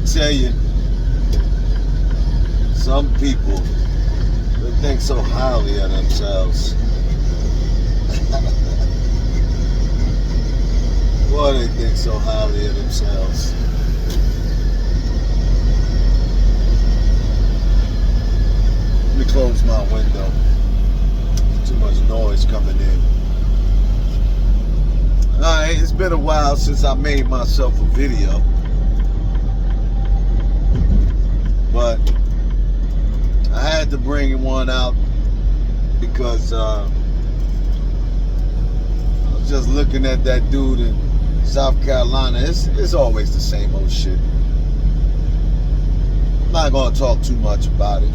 tell you, some people, they think so highly of themselves. Boy, they think so highly of themselves. Let me close my window. Too much noise coming in. Alright, it's been a while since I made myself a video. But I had to bring one out because I was just looking at that dude in South Carolina. It's always the same old shit. I'm not going to talk too much about it.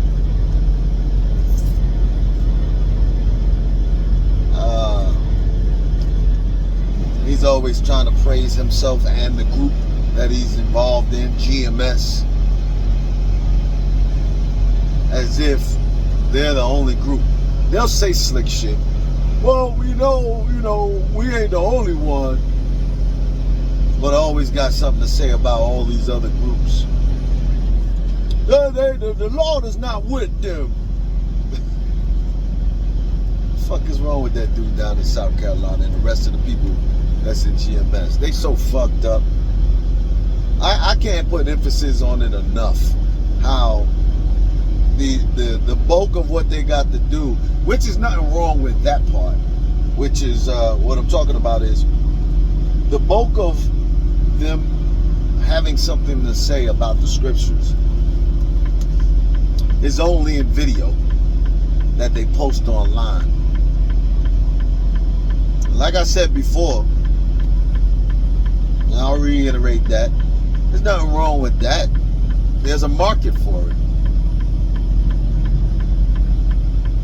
He's always trying to praise himself and the group that he's involved in, GMS, as if they're the only group. They'll say slick shit. Well, we know, we ain't the only one. But I always got something to say about all these other groups. The Lord is not with them. What the fuck is wrong with that dude down in South Carolina and the rest of the people that's in GMS? They so fucked up. I can't put emphasis on it enough. How the bulk of what they got to do, which is nothing wrong with that part, which is what I'm talking about, is the bulk of them having something to say about the scriptures is only in video that they post online. Like I said before, and I'll reiterate that, there's nothing wrong with that. There's a market for it.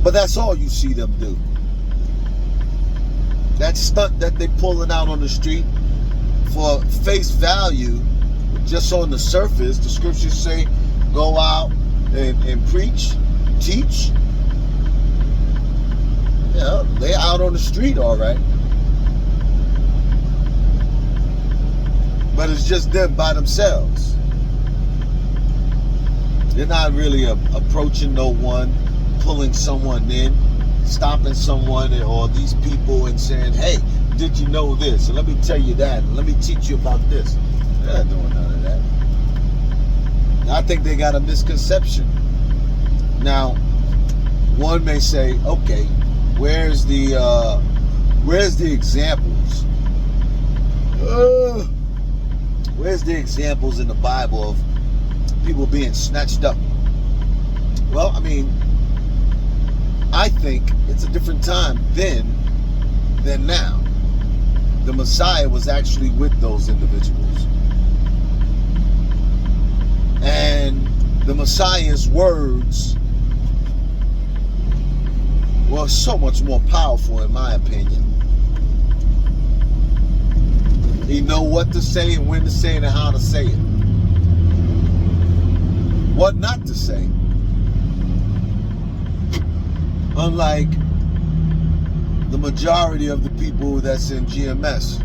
But that's all you see them do. That stunt that they pulling out on the street for face value, just on the surface, the scriptures say, go out and preach, teach. Yeah, they out on the street, all right. But it's just them by themselves. They're not really approaching no one, pulling someone in, stopping someone or these people and saying, hey, did you know this? And let me tell you that. And let me teach you about this. They're not doing none of that. I think they got a misconception. Now, one may say, okay, where's the examples? Where's the examples in the Bible of people being snatched up? Well, I mean, I think it's a different time then than now. The Messiah was actually with those individuals. And the Messiah's words were so much more powerful, in my opinion. He know what to say and when to say it and how to say it. What not to say. Unlike the majority of the people that's in GMS.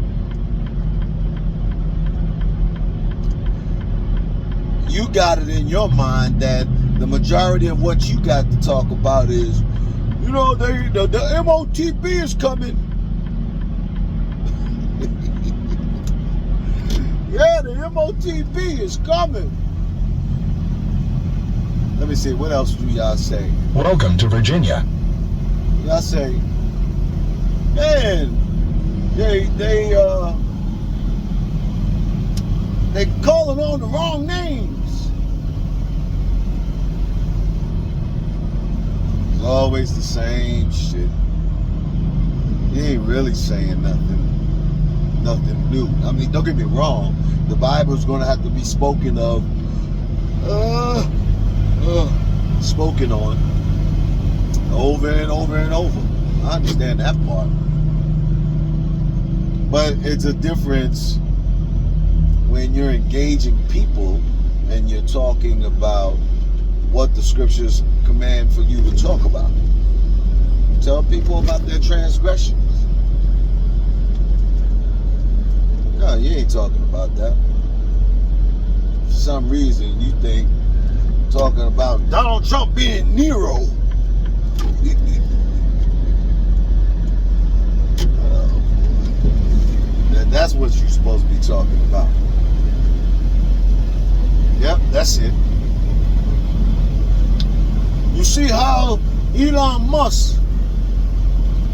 You got it in your mind that the majority of what you got to talk about is, the MOTB is coming. Yeah, the MOTB is coming. Let me see, what else do y'all say? Welcome to Virginia. Y'all say, man, they calling on the wrong names. It's always the same shit. He ain't really saying nothing new. I mean, don't get me wrong, the Bible's gonna have to be spoken of, spoken on over and over and over. I understand that part. But it's a difference when you're engaging people and you're talking about what the scriptures command for you to talk about. Tell people about their transgressions. No, you ain't talking about that. some reason you think talking about Donald Trump being Nero. That's what you're supposed to be talking about. Yep, that's it. You see how Elon Musk,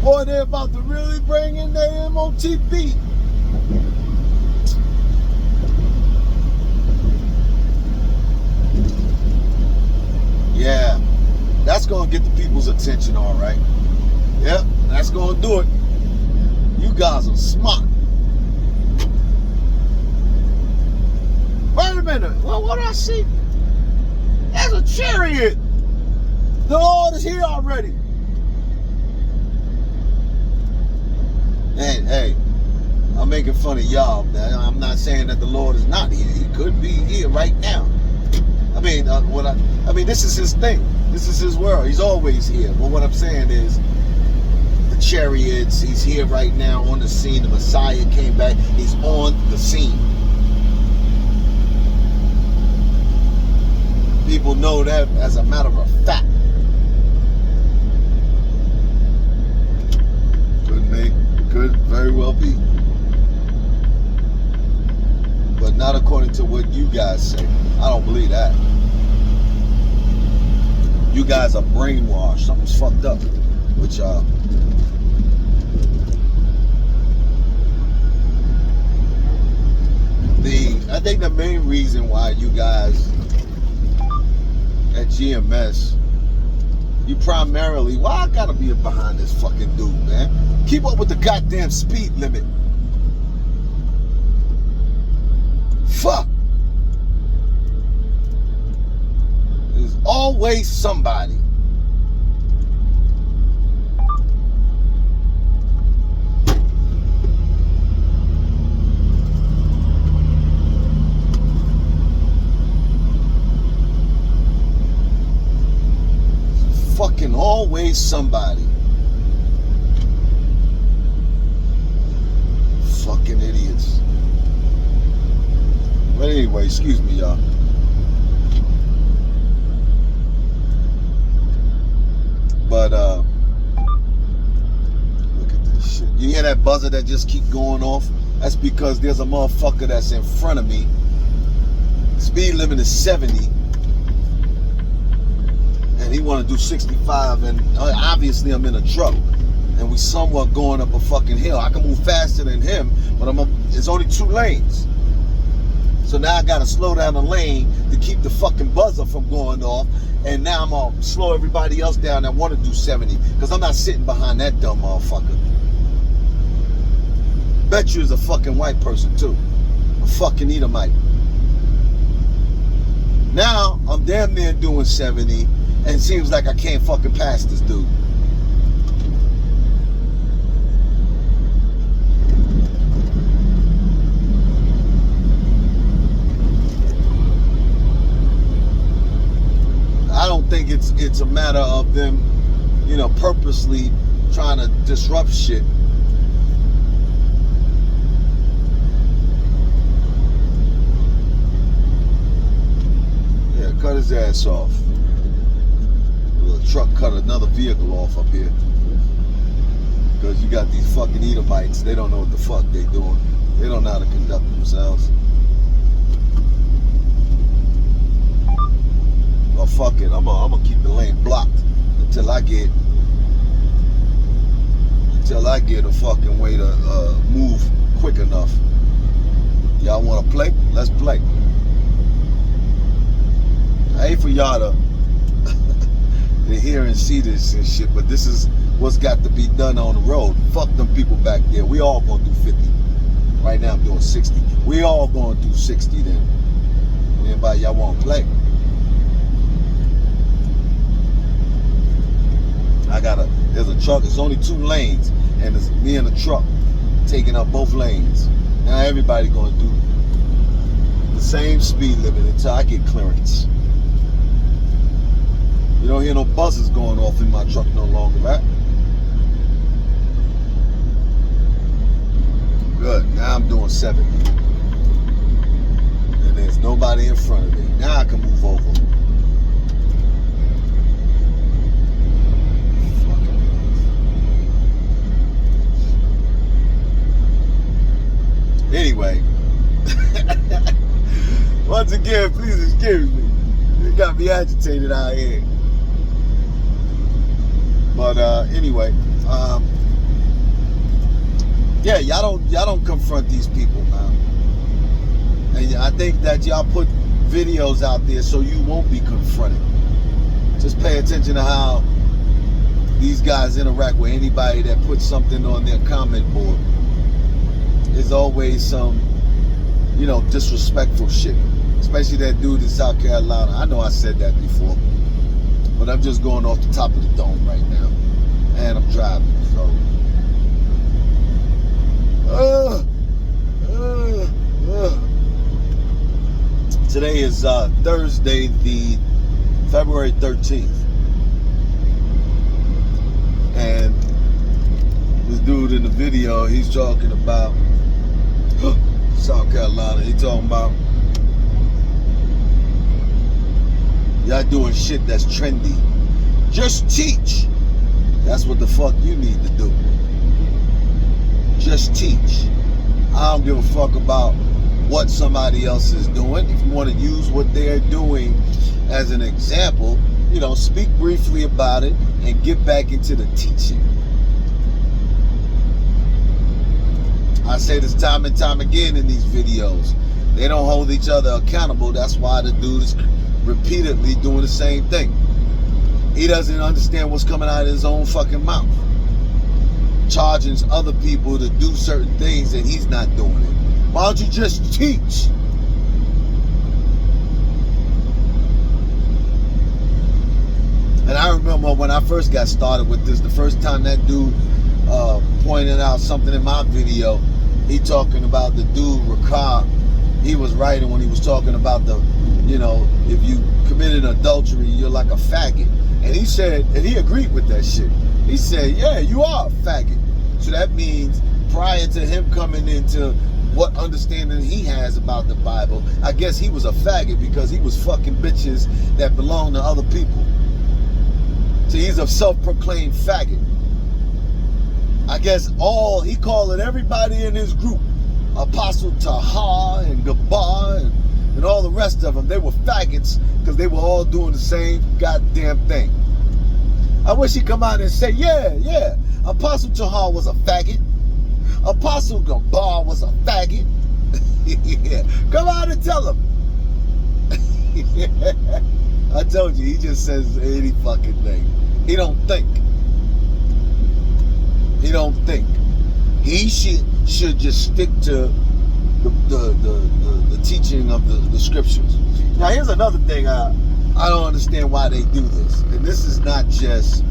boy, they're about to really bring in their MOTP. Yeah, that's going to get the people's attention, all right. Yep, that's going to do it. You guys are smart. Wait a minute. Well, what I see? There's a chariot. The Lord is here already. Hey, I'm making fun of y'all. I'm not saying that the Lord is not here. He could be here right now. I mean, this is his thing. This is his world. He's always here. But what I'm saying is, the chariots, he's here right now on the scene. The Messiah came back. He's on the scene. People know that as a matter of fact. Could very well be. But not according to what you guys say. I don't believe that. You guys are brainwashed. Something's fucked up with y'all. I think the main reason why you guys at GMS, you primarily, why I gotta be behind this fucking dude, man? Keep up with the goddamn speed limit. Fuck. There's always somebody. Fucking always somebody. Fucking idiots. But anyway, excuse me, y'all. But look at this shit. You hear that buzzer that just keep going off? That's because there's a motherfucker that's in front of me. Speed limit is 70. And he want to do 65, and obviously I'm in a truck, and we somewhat going up a fucking hill. I can move faster than him, but it's only 2 lanes. So now I gotta slow down the lane to keep the fucking buzzer from going off, and now I'm gonna slow everybody else down that want to do 70, because I'm not sitting behind that dumb motherfucker. Bet you is a fucking white person too, a fucking Edomite. Now I'm damn near doing 70. And it seems like I can't fucking pass this dude. I don't think it's a matter of them, purposely trying to disrupt shit. Yeah, cut his ass off. Truck cut another vehicle off up here because you got these fucking Edomites. They don't know what the fuck they doing. They don't know how to conduct themselves. Well, fuck it. I'm gonna keep the lane blocked until I get a fucking way to move quick enough. Y'all want to play? Let's play. I hate for y'all to hear and see this and shit, but this is what's got to be done on the road. Fuck them people back there. We all gonna do 50. Right now I'm doing 60. We all gonna do 60 then. Anybody y'all want to play? There's a truck. It's only 2 lanes, and it's me and the truck taking up both lanes. Now everybody gonna do the same speed limit until I get clearance. You don't hear no buzzers going off in my truck no longer, right? Good. Now I'm doing 70. And there's no nobody in front of me. Now I can move over. Anyway, once again, please excuse me. It got me agitated out here. But anyway, yeah, y'all don't confront these people, man. And I think that y'all put videos out there so you won't be confronted. Just pay attention to how these guys interact with anybody that puts something on their comment board. There's always some, disrespectful shit. Especially that dude in South Carolina. I know I said that before, but I'm just going off the top of the dome right now. And I'm driving, so. Today is Thursday, the February 13th. And this dude in the video, he's talking about South Carolina. He's talking about y'all doing shit that's trendy. Just teach. That's what the fuck you need to do. Just teach. I don't give a fuck about what somebody else is doing. If you want to use what they're doing as an example, speak briefly about it and get back into the teaching. I say this time and time again in these videos. They don't hold each other accountable. That's why the dude is repeatedly doing the same thing. He doesn't understand what's coming out of his own fucking mouth. Charging other people to do certain things and he's not doing it. Why don't you just teach? And I remember when I first got started with this, the first time that dude pointed out something in my video, he talking about the dude, Ricard. He was writing when he was talking about if you committed adultery, you're like a faggot. And he said, and he agreed with that shit. He said, yeah, you are a faggot. So that means prior to him coming into what understanding he has about the Bible, I guess he was a faggot because he was fucking bitches that belong to other people. So he's a self-proclaimed faggot. I guess he called everybody in his group, Apostle Taha and Gabar and all the rest of them, they were faggots because they were all doing the same goddamn thing. I wish he'd come out and say, yeah, Apostle Taha was a faggot. Apostle Gabar was a faggot. Yeah. Come out and tell him. I told you, he just says any fucking thing. He don't think. He don't think. He should just stick to the teaching of the scriptures. Now here's another thing I don't understand why they do this. And this is not just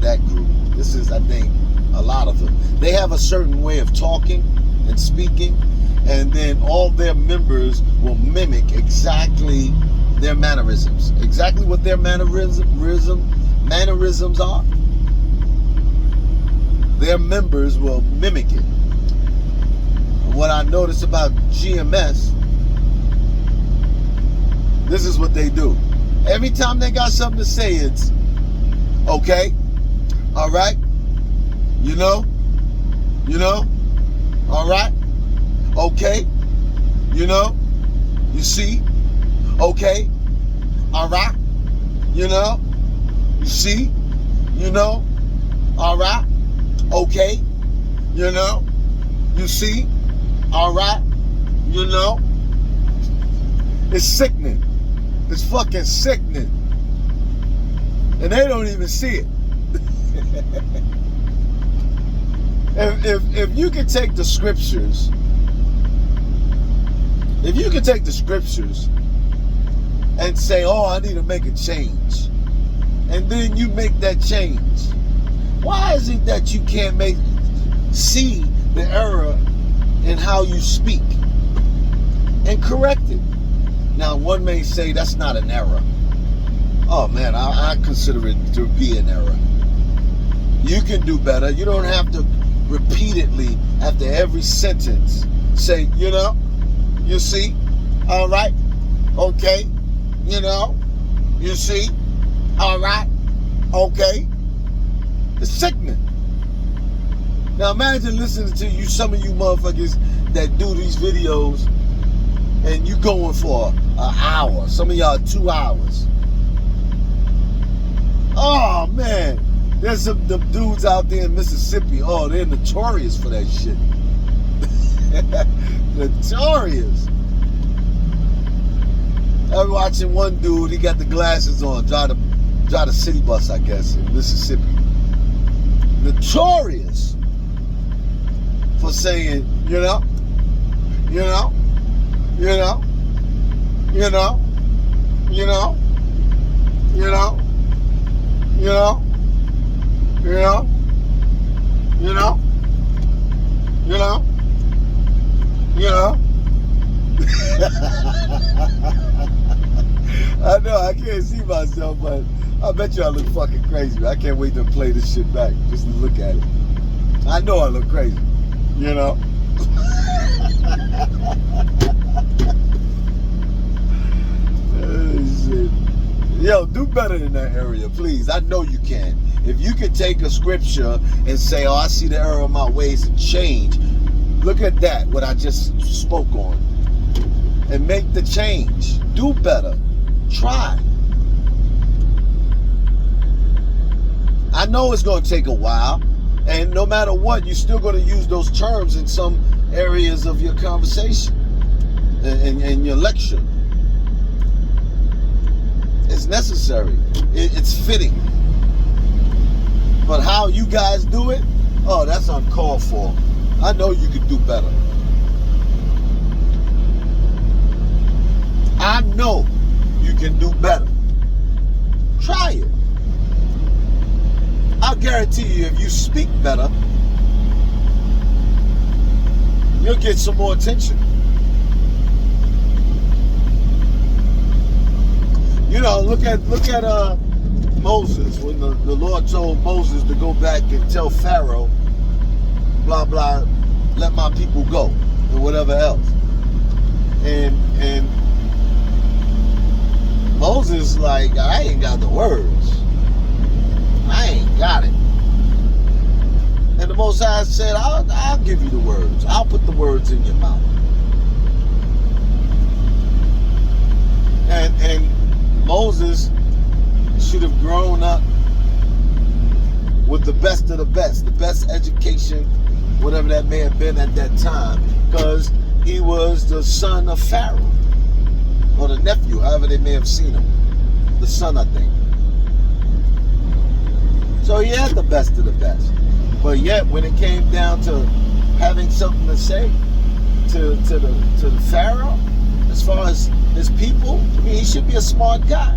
that group. This is, I think, a lot of them. They have a certain way of talking and speaking, and then all their members will mimic exactly their mannerisms. Exactly what their mannerisms are. Their members will mimic it. What I notice about GMS, this is what they do. Every time they got something to say, it's okay, all right, all right, okay, you see, okay, all right, you see, all right, okay, you see, all right, it's sickening. It's fucking sickening. And they don't even see it. If you could take the scriptures, and say, oh, I need to make a change, and then you make that change, why is it that you can't see the error in how you speak and correct it? Now, one may say that's not an error. Oh man, I consider it to be an error. You can do better. You don't have to repeatedly, after every sentence, say, you see, all right, okay, you see, all right, okay. It's sickening. Now imagine listening to some of you motherfuckers that do these videos and you going for an hour. Some of y'all 2 hours. Oh man, there's some dudes out there in Mississippi. Oh, they're notorious for that shit. Notorious. I was watching one dude. He got the glasses on. Drive the city bus, I guess, in Mississippi. Notorious for saying, you know, I know I can't see myself, but I bet you I look fucking crazy. I can't wait to play this shit back just to look at it. I know I look crazy, Yo, do better in that area, please. I know you can. If you could take a scripture and say, oh, I see the error of my ways and change. Look at that, what I just spoke on. And make the change. Do better. Try. I know it's going to take a while. And no matter what, you're still going to use those terms in some areas of your conversation and your lecture. It's necessary. It's fitting. But how you guys do it, oh, that's uncalled for. I know you could do better. I know you can do better. Try it. I'll guarantee you, if you speak better, you'll get some more attention. Look at Moses, when the Lord told Moses to go back and tell Pharaoh, blah blah, let my people go, and whatever else. And Moses like, I ain't got the words. I ain't got it. And the Most High said, I'll give you the words. I'll put the words in your mouth. And Moses should have grown up with the best of the best education, whatever that may have been at that time, because he was the son of Pharaoh, or the nephew, however they may have seen him. The son, I think. So he had the best of the best. But yet, when it came down to having something to say to the Pharaoh, as far as his people, I mean, he should be a smart guy.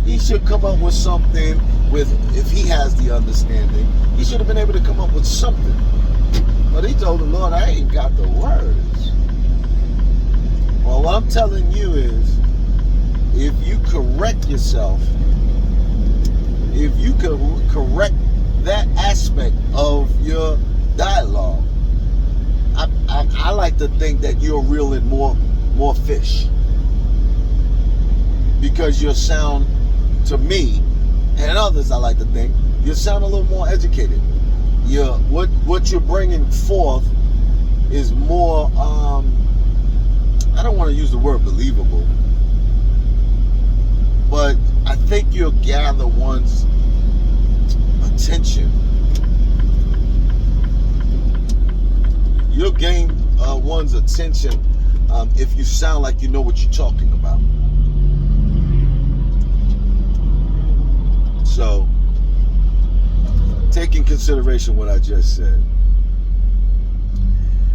He should come up with something if he has the understanding, he should have been able to come up with something. But he told the Lord, I ain't got the words. Well, what I'm telling you is, if you correct yourself, if you can correct that aspect of your dialogue, I like to think that you'll reel in more fish, because you'll sound, to me and others, I like to think, you sound a little more educated. What you're bringing forth is more, I don't want to use the word believable, but I think you'll gather one's attention. You'll gain one's attention if you sound like you know what you're talking about. So, take in consideration what I just said.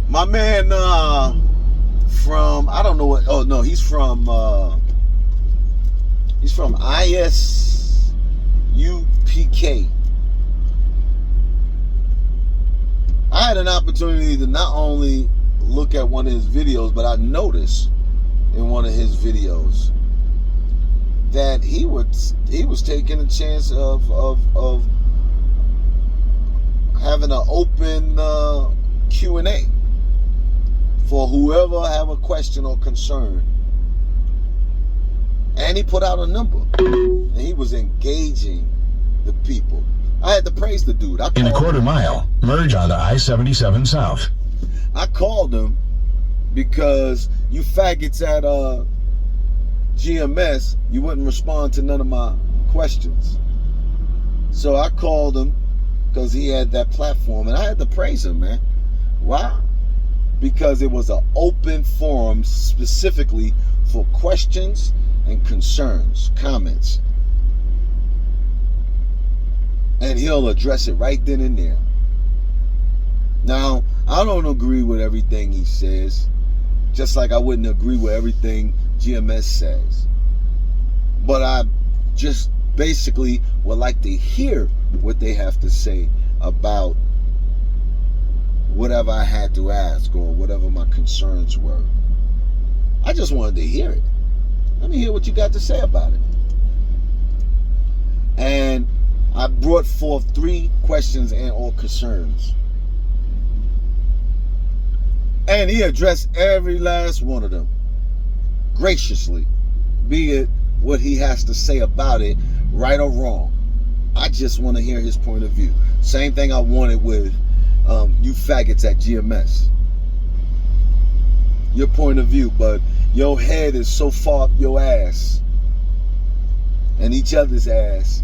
My man from, I don't know what, oh no, he's from ISUPK. I had an opportunity to not only look at one of his videos, but I noticed in one of his videos that he was taking a chance of having an open Q&A. for whoever have a question or concern. And he put out a number. And he was engaging the people. I had to praise the dude. In a quarter mile, merge onto I-77 South. I called him because you faggots at GMS, you wouldn't respond to none of my questions. So I called him because he had that platform, and I had to praise him, man. Why? Because it was an open forum specifically for questions and concerns, comments. And he'll address it right then and there. Now, I don't agree with everything he says, just like I wouldn't agree with everything GMS says. But I just basically would like to hear what they have to say about whatever I had to ask or whatever my concerns were. I just wanted to hear it. Let me hear what you got to say about it. And I brought forth 3 questions and or concerns. And he addressed every last one of them graciously, be it what he has to say about it, right or wrong. I just want to hear his point of view. Same thing I wanted with you faggots at GMS. Your point of view, but your head is so far up your ass and each other's ass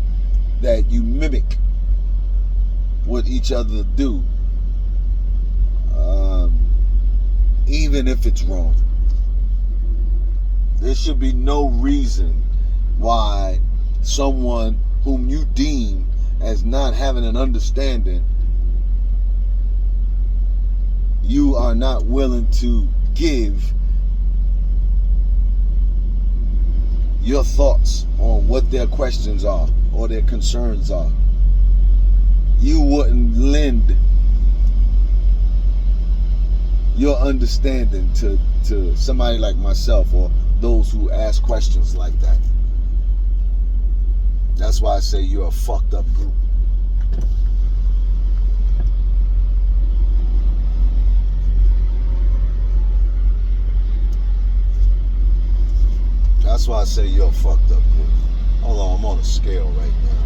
that you mimic what each other do, even if it's wrong. There should be no reason why someone whom you deem as not having an understanding, you are not willing to give your thoughts on what their questions are or their concerns are. You wouldn't lend your understanding to somebody like myself or those who ask questions like that. That's why I say you're a fucked up group. That's why I say you're a fucked up group. Hold on, I'm on a scale right now.